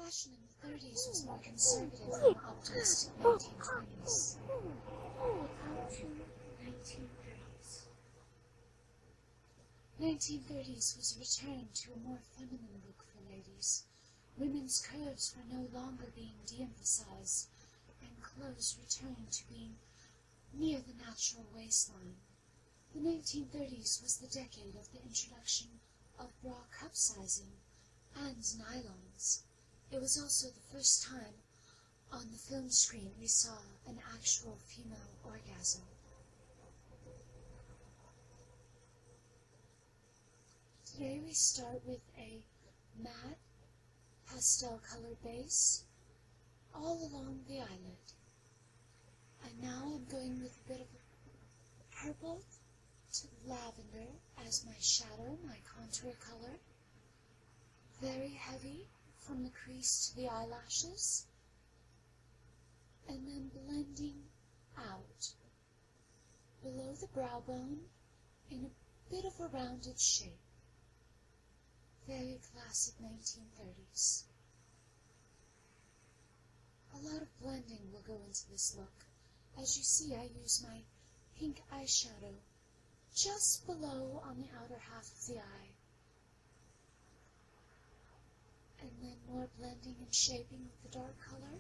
Fashion in the 30s was more conservative than the optimistic 1920s. How to 1930s. 1930s was a return to a more feminine look for ladies. Women's curves were no longer being de-emphasized, and clothes returned to being near the natural waistline. The 1930s was the decade of the introduction of bra cup sizing and nylons. It was also the first time on the film screen we saw an actual female orgasm. Today we start with a matte pastel colored base all along the eyelid. And now I'm going with a bit of a purple to lavender as my shadow, my contour color. Very heavy from the crease to the eyelashes, and then blending out below the brow bone in a bit of a rounded shape. Very classic 1930s. A lot of blending will go into this look. As you see, I use my pink eyeshadow just below on the outer half of the eye. And then more blending and shaping with the dark color.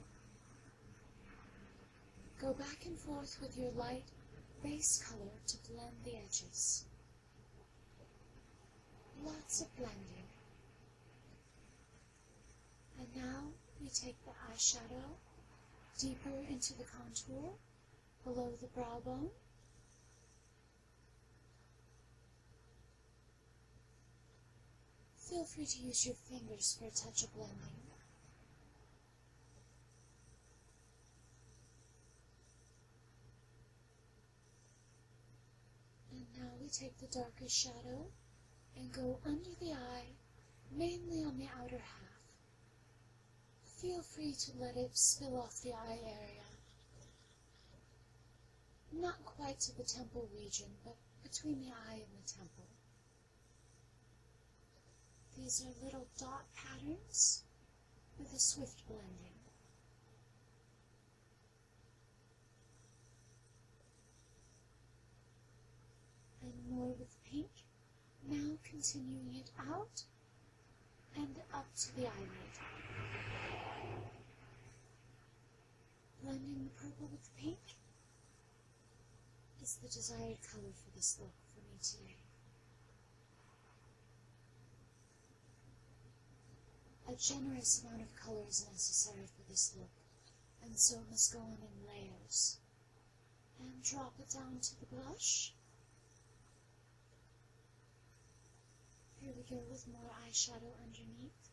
Go back and forth with your light base color to blend the edges. Lots of blending. And now we take the eyeshadow deeper into the contour below the brow bone. Feel free to use your fingers for a touch of blending. And now we take the darker shadow and go under the eye, mainly on the outer half. Feel free to let it spill off the eye area. Not quite to the temple region, but between the eye and the temple. These are little dot patterns with a swift blending. And more with pink, now continuing it out and up to the eyelid. Blending the purple with the pink is the desired color for this look for me today. A generous amount of color is necessary for this look, and so it must go on in layers. And drop it down to the blush. Here we go with more eyeshadow underneath.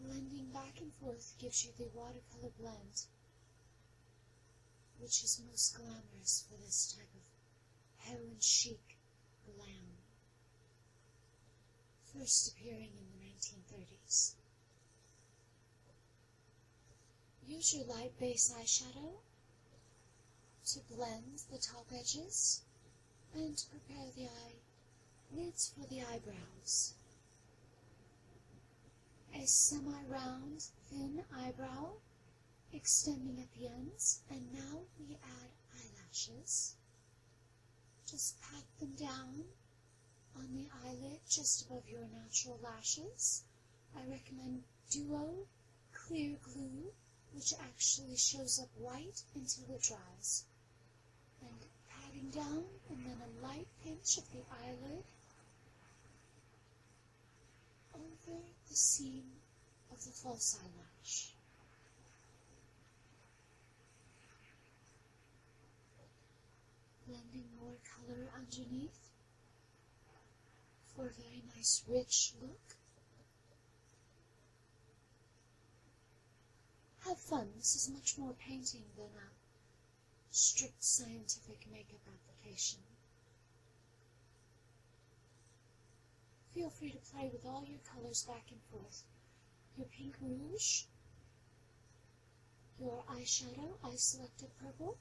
Blending back and forth gives you the watercolor blend, which is most glamorous for this type of heroin chic glam, first appearing in the 1930s. Use your light base eyeshadow to blend the top edges and to prepare the eyelids for the eyebrows. A semi-round, thin eyebrow extending at the ends, and now we add eyelashes. Just pat them down on the eyelid just above your natural lashes. I recommend Duo Clear Glue, which actually shows up white until it dries. And patting down, and then a light pinch of the eyelid over the seam of the false eyelash. Blending more color underneath for a very nice rich look. Have fun. This is much more painting than a strict scientific makeup application. Feel free to play with all your colors back and forth. Your pink rouge, your eyeshadow, I selected purple,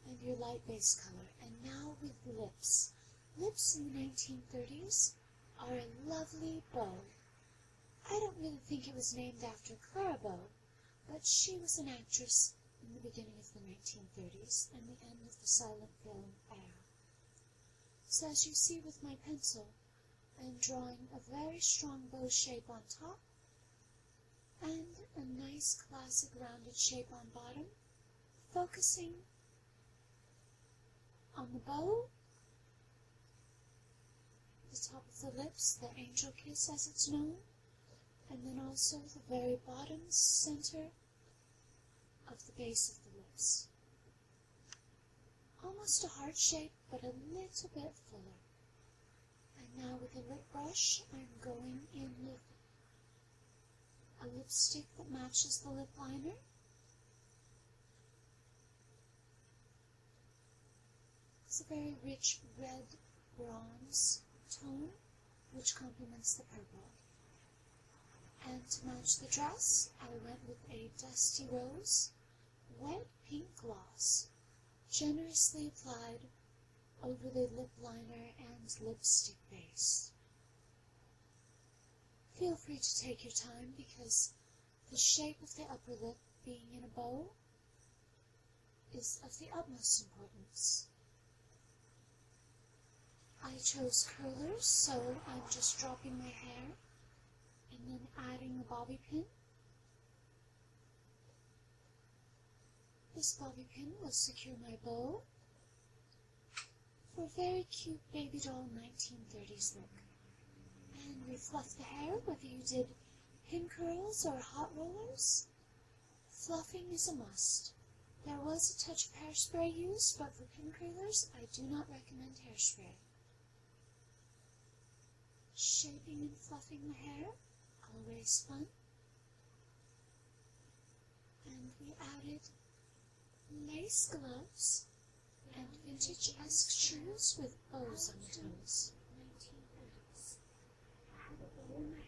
and your light base color. And now with lips. Lips in the 1930s are a lovely bow. I don't really think it was named after Clara Bow, but she was an actress in the beginning of the 1930s and the end of the silent film era. So as you see with my pencil, I am drawing a very strong bow shape on top and a nice classic rounded shape on bottom, focusing on the bow, the top of the lips, the angel kiss as it's known, and then also the very bottom center of the base of the lips. Almost a heart shape, but a little bit fuller. And now with a lip brush, I'm going in with a lipstick that matches the lip liner. It's a very rich red bronze tone, which complements the purple. And to match the dress, I went with a dusty rose, wet pink gloss, generously applied over the lip liner and lipstick base. Feel free to take your time because the shape of the upper lip being in a bow is of the utmost importance. I chose curlers, so I'm just dropping my hair and then adding a bobby pin. This bobby pin will secure my bow for a very cute baby doll 1930s look. And we fluff the hair, whether you did pin curls or hot rollers. Fluffing is a must. There was a touch of hairspray used, but for pin curlers, I do not recommend hairspray. Shaping and fluffing the hair, always fun. And we added lace gloves and vintage-esque shoes with bows on the toes. 1930s. I had a bow in my